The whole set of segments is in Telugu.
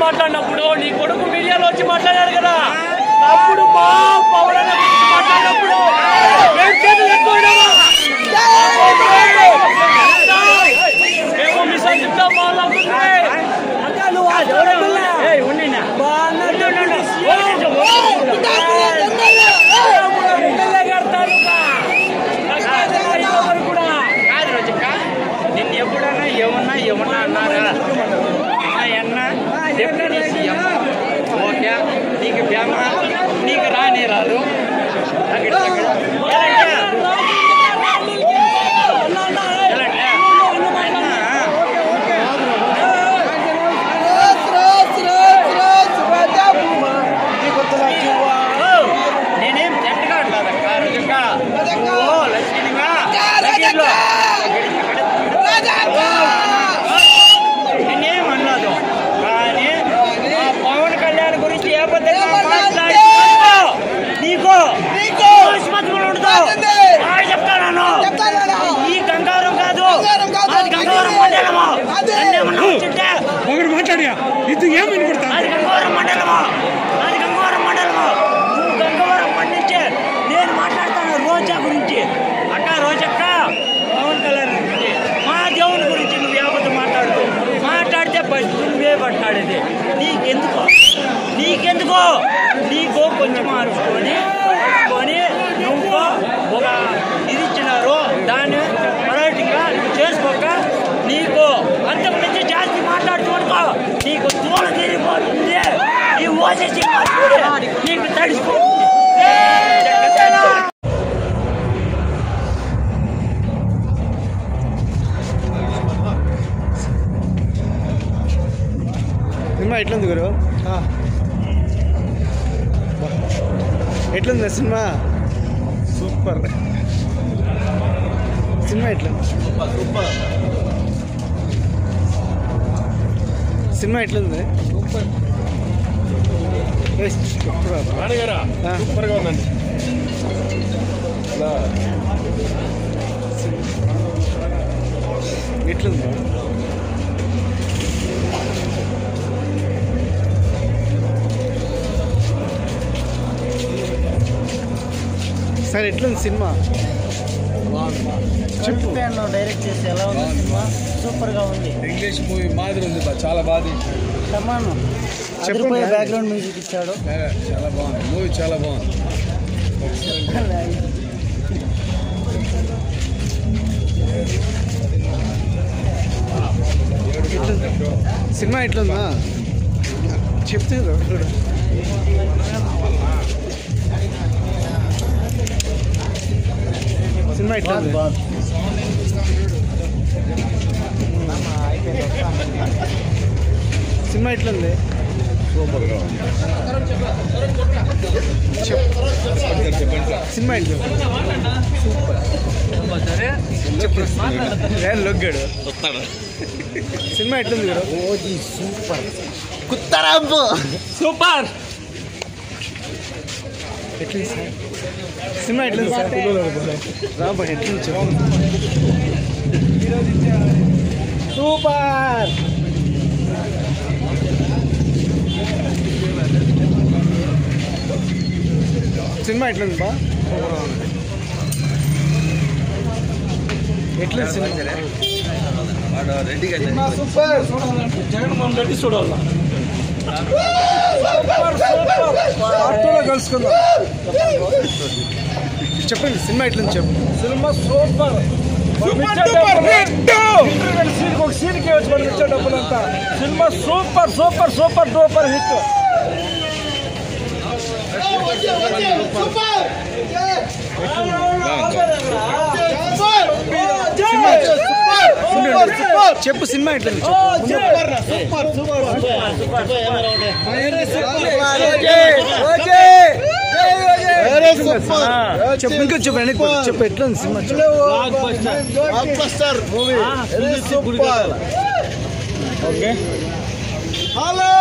మాట్లాడినప్పుడు నీ కొడుకు మీడియాలో వచ్చి మాట్లాడారు కదా, అప్పుడు మా పవన్ మాట్లాడినప్పుడు మేము మిషన్ చెప్తాం కాదు రోజక్క, నిన్ను ఎప్పుడన్నా ఏమన్నా అన్నారా అన్న డిప్యూటీ సీఎం ఓకే, నీకు బేమ నీకు రాని రాదు నేనేం జట్టుగా అంటారక్క రోజక్క, లక్ష్మీగా నేనేం అన్నాదు, కానీ ఆ పవన్ కళ్యాణ్ గురించి ఏ పద్ధతిగా మాట్లాడి నీకు చెప్తాను. ఈ గంగారం కాదు, గంగవరం మండలము. ఒకటి మాట్లాడియా ఇది ఏం వినపడతా? అది గంగవరం మండలము, అది గంగవరం మండలము. నువ్వు గంగవరం పండించే నేను మాట్లాడతాను రోజా గురించి. అక్క రోజక్క పవన్ కళ్యాణ్ గురించి, మా దేవుని గురించి నువ్వు ఏపతి మాట్లాడితే ఫస్ట్ నువ్వే మాట్లాడేది. నీకెందుకో నీకు కొంచెం మార్చుకొని నువ్వు ఒక ఇది ఇచ్చినారు, దాన్ని పర్యటనగా నువ్వు చేసుకోక నీకు అంతకు నుంచి జాస్తి మాట్లాడుతునుకో నీకు తోలు తిరిగిపోతుంది. ఈ ఓసేసి నీకు తడిసిపోతుంది. సినిమా ఎట్లుంది గురు? ఎట్లుంది సినిమా? సూపర్. సినిమా ఎట్లుంది? సినిమా ఎట్లుంది? సూపర్గా ఉందండి. ఎట్లుంది? సార్ ఎట్లుంది సినిమా? చెప్పు. డైరెక్ట్ చేసి ఎలా ఉంది సినిమా? సూపర్ గా ఉంది. ఇంగ్లీష్ మూవీ మాదిరి ఉంది, చాలా బాగా సమానం. చెప్పే బ్యాక్గ్రౌండ్ మ్యూజిక్ ఇచ్చాడు. చాలా బాగుంది మూవీ, చాలా బాగుంది. సినిమా ఎట్లుందా చెప్తే సినిమా ఎట్లుంది? సినిమా ఎట్లుంది? సూపర్గా ఉంది. సినిమా ఎట్లుంది? సూపర్. లొగ్గాడు సినిమా ఎట్లుంది కదా? OG super. కుత్తరాంపు సూపర్. ఎట్లుంది సార్ సినిమా? ఎట్లుంది సార్? రాబోయే ఎట్లుంది? సూపర్. సినిమా ఎట్లుంది బా? ఎట్లుంది సినిమా? సూపర్. జగన్మోహన్ రెడ్డి చూడాలి. కలుసుకుందాం. చెప్పండి సినిమా ఎట్లుంది చెప్పు. Cinema super. ఒక సీన్కి వచ్చి మనం ఇచ్చే డబ్బులంతా. Cinema super super super duper hit. చెప్పు సినిమా ఎట్లుంది చెప్పు. ఇంకా చెప్పు చెప్పు ఎట్లుంది సినిమా. Okay hello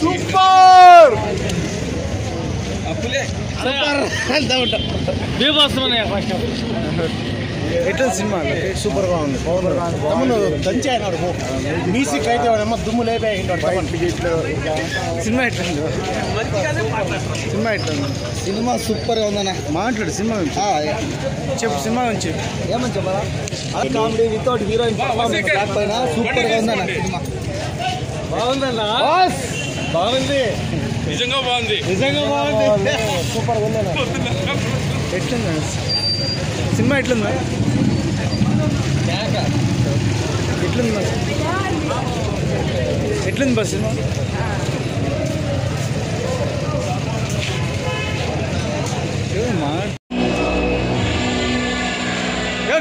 super. ఎట్లా సినిమా సూపర్ గా ఉంది. దంచి అయినాడు మ్యూజిక్ అయితే దుమ్ము లేపే. సినిమా ఎట్లుంది? సినిమా ఎట్లుంది? సినిమా సూపర్ గా ఉందన్న. మాట్లాడు సినిమా చెప్పు. సినిమా నుంచి ఏమని చెప్పాలా? కామెడీ వితౌట్ హీరోయిన్ పైన సూపర్ గా ఉందన్న. సినిమా బాగుందన్న. బాగుంది. నిజంగా బాగుంది. సూపర్ గా ఉందన్న. ఎట్లుంది సినిమా? ఎట్లుందా? ఎట్లుంది బస్? ఎట్లుంది బస్ సినిమా?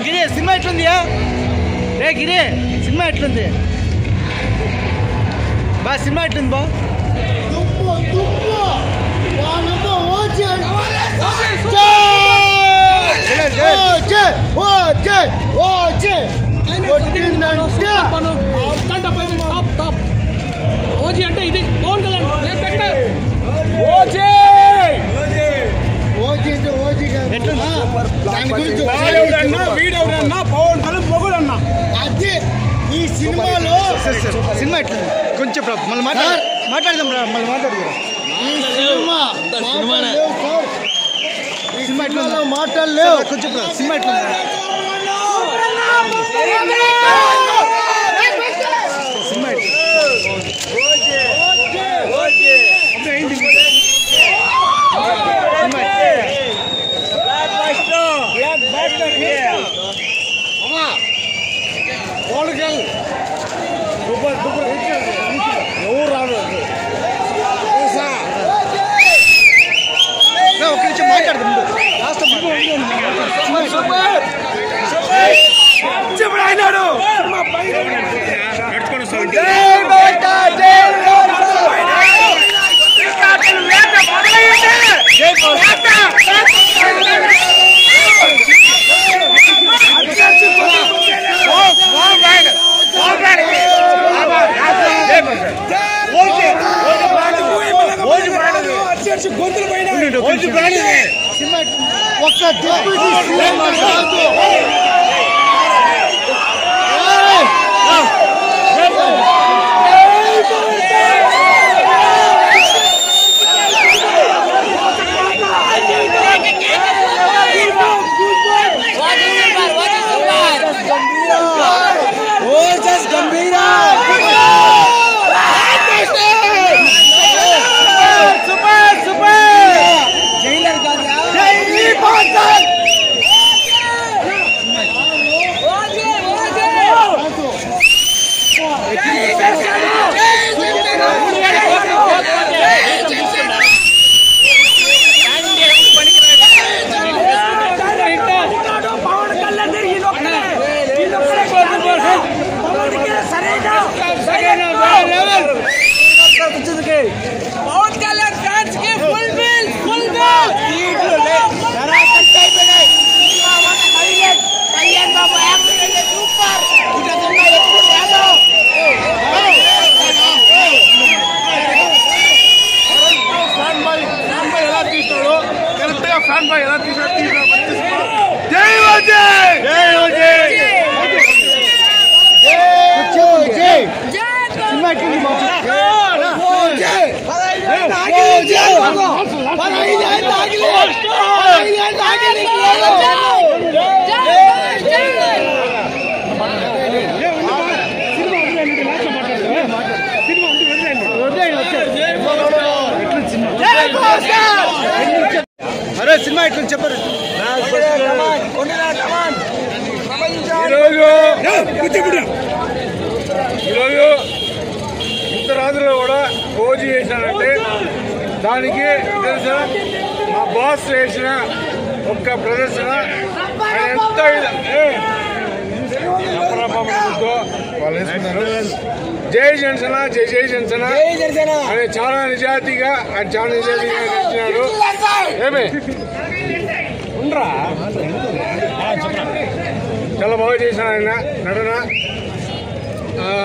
గిరి సినిమా ఎట్లుంది? రే గిరి సినిమా ఎట్లుంది బా? సినిమా ఎట్లుంది బా? ఓజీ అంటే ఇది పవన్ కళ్యాణ్. మొగుడన్నా అది ఈ సినిమాలో. సినిమా ఎట్లుంది కొంచెం మళ్ళీ మాట్లాడదాం రా. మళ్ళీ మాట్లాడదాం. సినిమా ఎట్లా మాట్లాడలేవు కొంచెం. సినిమా ఎట్లా సినిమా ఎవరు రాదు. ఒక నిమిషం మాట్లాడదాం. చెప్పడు అయినాడు. గొంతులు పైన ఒక్క గంభీరా ఇట్లా చెప్పారు. ఈరోజు ఇంత రాత్రిలో కూడా ఓజీ చేశానంటే దానికి తెలుసా మా బాస్ చేసిన ఒక్క ప్రదర్శన ఎంత వాళ్ళు వేసుకున్నారు. జై జనసేన జై జై జనసేన అని చాలా నిజాయితీగా నడిచినాడు. ఏమే ఉండరా చాలా బాగా చేశాను ఆయన నటన.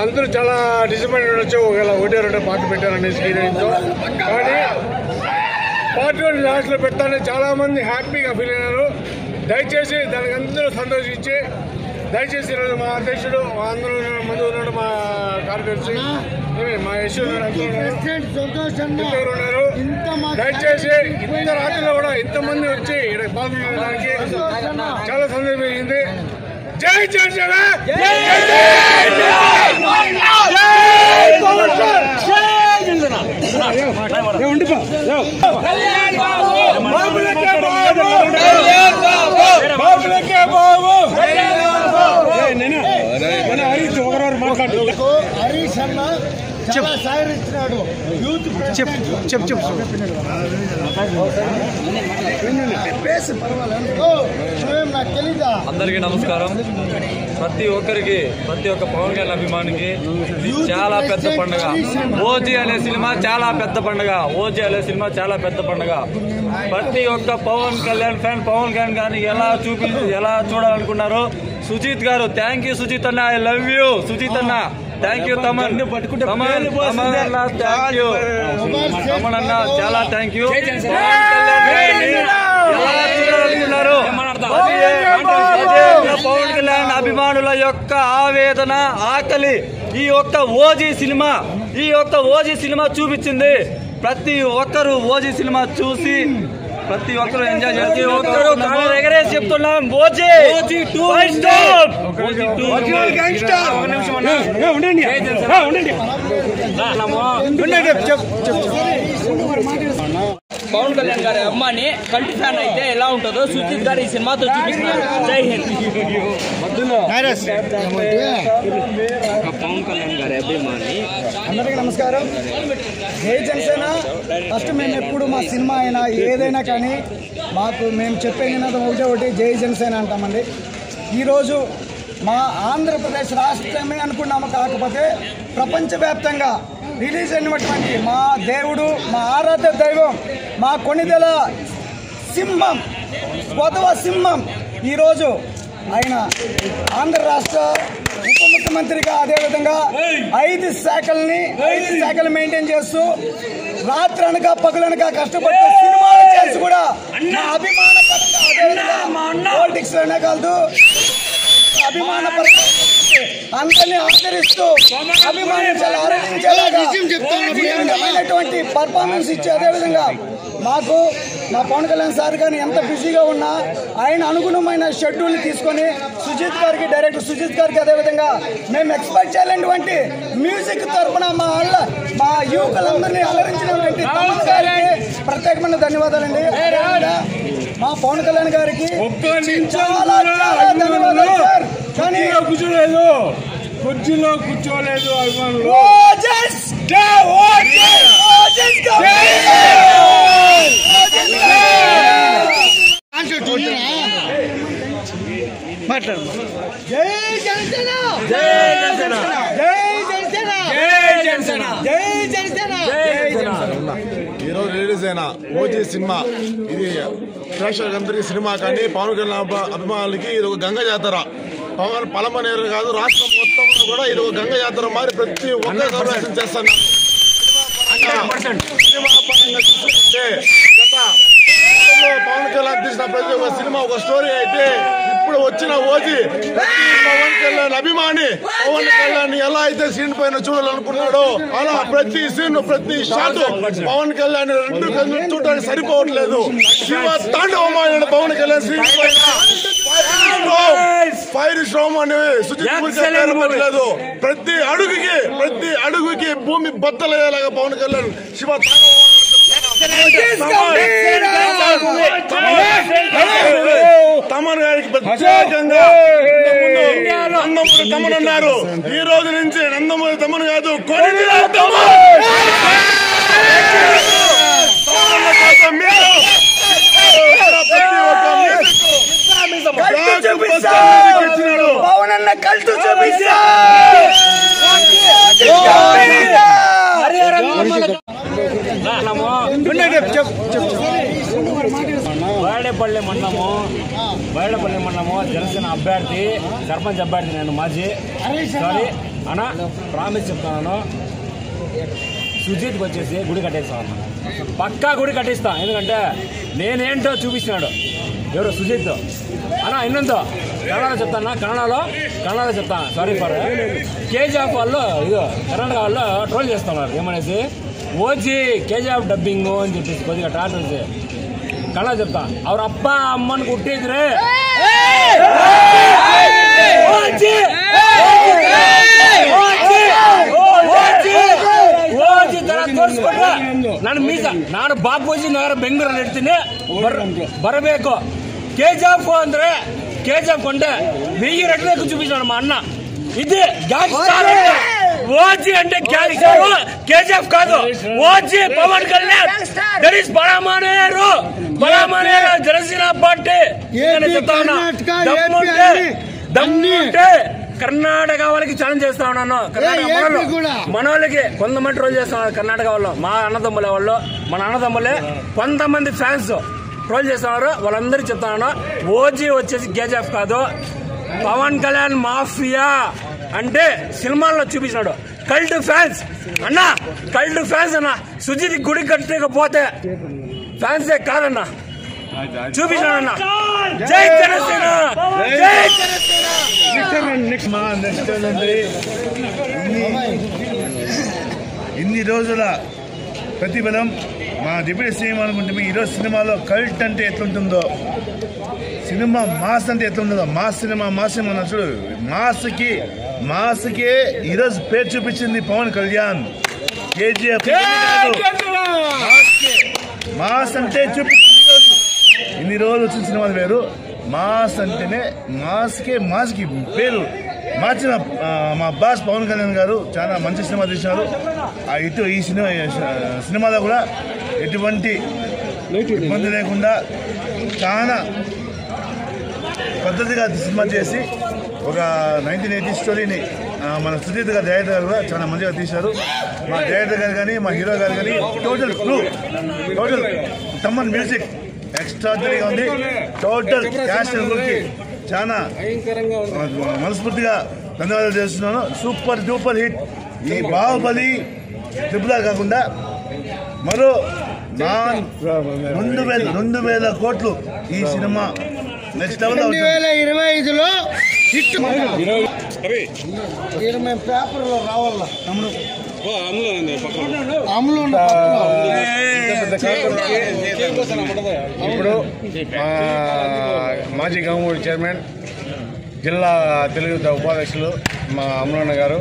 అందరూ చాలా డిసప్పాయింట్ ఉండొచ్చు, ఒకటే రెండో పాటలు పెట్టారనేసి హీరోయిన్తో. కానీ పార్ట్ 1 లాస్ట్లో పెడతానే చాలా మంది హ్యాపీగా ఫీల్ అయినారు. దయచేసి దానికి అందరూ సంతోషించి దయచేసి ఈరోజు మా అధ్యక్షుడు అందరూ ముందు ఉన్నాడు, మా కార్యదర్శి మా యశ్వరు ఉన్నారు. దయచేసి ఇంత రాత్రిలో కూడా ఇంతమంది వచ్చి ఇక్కడ పాల్గొనడానికి చాలా సంతోషం అయింది. జై జనసేన హరీష్ అన్న చాలా సాయం ఇచ్చినాడు. చెప్పు నాకు తెలీదా. అందరికీ నమస్కారం. ప్రతి ఒక్క పవన్ కళ్యాణ్ అభిమానికి చాలా పెద్ద పండుగ. ఓజీ అనే సినిమా చాలా పెద్ద పండుగ. ప్రతి ఒక్క పవన్ కళ్యాణ్ ఫ్యాన్ పవన్ కళ్యాణ్ గారిని ఎలా చూడాలనుకున్నారు. సుజిత్ గారు, థ్యాంక్ యూ సుజిత్ అన్న, ఐ లవ్ యూ సుజిత్ అన్న, థ్యాంక్ యూ తమన్ అన్న, చాలా థ్యాంక్ యూ. పవన్ కళ్యాణ్ అభిమానుల యొక్క ఆవేదన, ఆకలి ఈ యొక్క ఓజీ సినిమా చూపించింది. ప్రతి ఒక్కరు ఓజీ సినిమా చూసి ప్రతి ఒక్కరు ఎంజాయ్ చేసి ఎగరేసి చెప్తున్నాం. పవన్ కళ్యాణ్ గారి అమ్మాని కంటి ఫ్యాన్ అయితే ఎలా ఉంటుందో సుజిత్ గారు ఈ సినిమాతో చూపిస్తున్నారు. జై హింద్. పవన్ కళ్యాణ్ గారి అభిమాని అందరికీ నమస్కారం. జై జనసేన. ఫస్ట్ మేము ఎప్పుడు మా సినిమా అయినా ఏదైనా కానీ మేము చెప్పేది ఒకటి జై జనసేన అంటామండి. ఈరోజు మా ఆంధ్రప్రదేశ్ రాష్ట్రమే అనుకున్నాము, కాకపోతే ప్రపంచవ్యాప్తంగా రిలీజ్ అయినటువంటి మా దేవుడు, మా ఆరాధ్య దైవం, మా కొణిదెల సింహం, కొదవ సింహం ఈరోజు ఆయన ఆంధ్ర రాష్ట్ర ఉప ముఖ్యమంత్రిగా, అదేవిధంగా 5 శాఖలు మెయింటైన్ చేస్తూ రాత్రనక పగలనక కష్టపడుతూ సినిమాలు చేసి కూడా నా అభిమాన పాలిటిక్స్ లోనే కాదు అభిమాన అందరినీ ఆదరిస్తూ అభిమానించాలి, ఆరాధించేలాగా పర్ఫార్మెన్స్ ఇచ్చి, అదేవిధంగా మాకు మా పవన్ కళ్యాణ్ సార్ కానీ ఎంత బిజీగా ఉన్నా ఆయన అనుగుణమైన షెడ్యూల్ తీసుకొని డైరెక్టర్ సుజిత్ గారికి అదేవిధంగా మేము ఎక్స్పెక్ట్ చేయాలన్నటువంటి మ్యూజిక్ తరఫున మా యువకులందరినీ అలరించినటువంటి తమన్ గారికి ప్రత్యేకమైన ధన్యవాదాలండి. మా పవన్ కళ్యాణ్ గారికి చాలా ధన్యవాదాలు సార్. కానీ కుర్చీలో కూర్చోలేదు అభిమానులు. ఈరోజు రిలీజ్ అయిన ఓజీ సినిమా ఇది ప్రేక్షకులందరికీ సినిమా, కానీ పవన్ కళ్యాణ్ అభిమానులకి ఇది ఒక గంగ జాతర. పలమనేరు కాదు, రాష్ట్రం మొత్తంలో కూడా ఇది ఒక గంగ జాతర మారి ప్రతి ఒక్కరు గౌరవం చేస్తాను. సినిమా పరంగా చూస్తుంటే పవన్ కళ్యాణ్ తీసిన ప్రతి ఒక్క సినిమా ఒక స్టోరీ అయితే, ఇప్పుడు వచ్చిన ఓజీ పవన్ కళ్యాణ్ అభిమాని పవన్ కళ్యాణ్ ఎలా అయితే సీన్ పైన చూడాలనుకున్నాడో అలా ప్రతి సీన్ ప్రతి షాట్ పవన్ కళ్యాణ్ 2 కన్నులు చూడడానికి సరిపోవట్లేదు. శివ తాండవమైన పవన్ కళ్యాణ్ సీన్ పైన ఫైర్ స్ట్రామ్ అని సుజిత్, ప్రతి అడుగుకి భూమి బద్దలయ్యేలాగా పవన్ కళ్యాణ్ శివ తాండవ తమన్ గారికి ప్రత్యేకంగా నందమూరి తమన్ అన్నారు. ఈ రోజు నుంచి నందమూరి తమన్ కాదు, కొరిమిల తమన్. పవనన్న కల్టు చూపిస్తా. బైడపల్లి మండలము జనసేన అభ్యర్థి సర్పంచ్ అభ్యర్థి నేను మాజీ. సారీ అన్న, ప్రామిస్ చెప్తాను, సుజిత్కి వచ్చేసి గుడి కట్టేస్తాను. పక్కా గుడి కట్టిస్తా. ఎందుకంటే నేనేంటో చూపించినాడు ఎవరు సుజిత్ అన్న. ಇನ್ನೊಂದು కన్నడలో చెప్తాను, కన్నడలో చెప్తాను. సారీ ఫర్ కేజీఎఫ్ వాళ్ళు ఇదో కర్ణాటక వాళ్ళు ట్రోల్ చేస్తున్నారు ఏమనేసి, ఓజీ కేజీఎఫ్ డబ్బింగ్ అని చెప్పేసి కొద్దిగా ట్రాన్స్ఫర్ కన్నడ చెప్తా. ಅವ್ರ ಅಪ್ಪ ಅಮ್ಮನ ಹುಟ್ಟಿದ್ರೆ ತೋರಿಸ್ಕೊಂಡ್ರೆ ನಾನು ಮೀಸ ನಾನು ಬಾಪೂಜಿ ನಗರ ಬೆಂಗಳೂರಲ್ಲಿ ಇರ್ತೀನಿ, ಬರಬೇಕು. కేజీఎఫ్ ಅಂದ್ರೆ కేజీఎఫ్ కొంటే 1000 రెట్లు ఎక్కువ చూపించాడు మా అన్న. ఇది గ్యాంగ్స్టర్. ఓజీ అంటే గ్యాంగ్స్టర్, కేజీఎఫ్ కాదు. OG Pawan Kalyan, that is బలమానేరు జనసేన పార్టీ. దమ్ముంటే కర్ణాటక వాళ్ళకి ఛాలెంజ్ చేస్తా ఉన్నాను. కర్ణాటక మనోళ్ళకి కొంతమంది ట్రోల్ చేస్తా ఉన్నారు. కర్ణాటక వాళ్ళు మా అన్నదమ్ములే, మన అన్నదమ్ములే కొంతమంది ఫ్యాన్స్ ట్రోల్ చేస్తున్నారు. వాళ్ళందరూ చెప్తాను, ఓజీ వచ్చేసి కేజీఎఫ్ కాదు, పవన్ కళ్యాణ్ మాఫియా అంటే సినిమాల్లో చూపించినాడు. కల్ట్ ఫ్యాన్స్ అన్నా, కల్ట్ ఫ్యాన్స్ అన్నా. సుజిత్ గుడి కట్టకపోతే ఫ్యాన్సే కాదన్నా, చూపించాడన్నా. జై జనసేన, జై ఇన్ని రోజుల ప్రతిఫలం మా డిప్యూటీ సీఎం అనుకుంటే ఈరోజు సినిమాలో కల్ట్ అంటే ఎట్లుంటుందో, సినిమా మాస్ అంటే ఎట్లుంటుందో, మాస్ సినిమా చూడు. మాస్కే ఈరోజు పేరు చూపించింది పవన్ కళ్యాణ్. కేజీఎఫ్ మాస్ అంటే చూపించింది. ఇన్ని రోజులు వచ్చిన సినిమాలు వేరు. మాస్ అంటేనే మాస్కి పేరు మార్చిన మా బాస్ పవన్ కళ్యాణ్ గారు చాలా మంచి సినిమా తీసినారు. ఈ సినిమాలో కూడా ఎటువంటి ఇబ్బంది లేకుండా చాలా పద్ధతిగా సినిమా చేసి ఒక 1980 స్టోరీని మన సుజిత్ గారు డైరెక్టర్ గారు కూడా చాలా మంచిగా తీశారు. మా డైరెక్టర్ గారు కానీ, మా హీరో గారు కానీ, టోటల్ తమన్ మ్యూజిక్ ఎక్స్ట్రాడనరీగా ఉంది. టోటల్ క్యాస్ట్ చాలా మనస్ఫూర్తిగా ధన్యవాదాలు చేస్తున్నాను. Super duper hit. ఈ బాహుబలి ట్రిపుల్ ఆర్ కాకుండా మరో 2,000 కోట్లు ఈ సినిమా నెక్స్ట్ లెవెల్ 2025లో హిట్. మేము పేపర్లో రావాల ఇప్పుడు మాజీ గవర్నమెంట్ చైర్మన్, జిల్లా తెలుగు ఉపాధ్యక్షులు మా అమలన్న గారు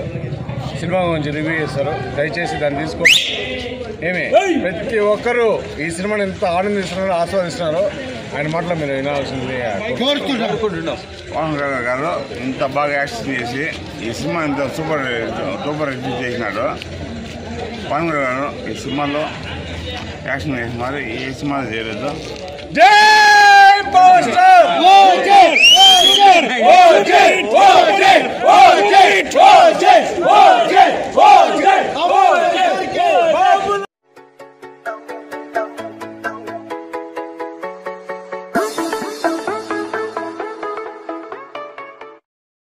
సినిమా గురించి రివ్యూ చేస్తారు. దయచేసి దాన్ని తీసుకొని ప్రతి ఒక్కరూ ఈ సినిమాని ఎంత ఆనందిస్తున్నారో, ఆస్వాదిస్తున్నారో ఆయన మాటలో మీరు వినాల్సింది కోరుకుంటున్నాం. పవన్ కళ్యాణ్ గారు ఇంత బాగా యాక్షన్ చేసి ఈ సినిమా ఇంత సూపర్ హిట్ చేసినాడు. పవన్ కళ్యాణ్ గారు ఈ సినిమాలో యాక్షన్ చేసినారు, ఈ సినిమాలో చేయలేదు. జై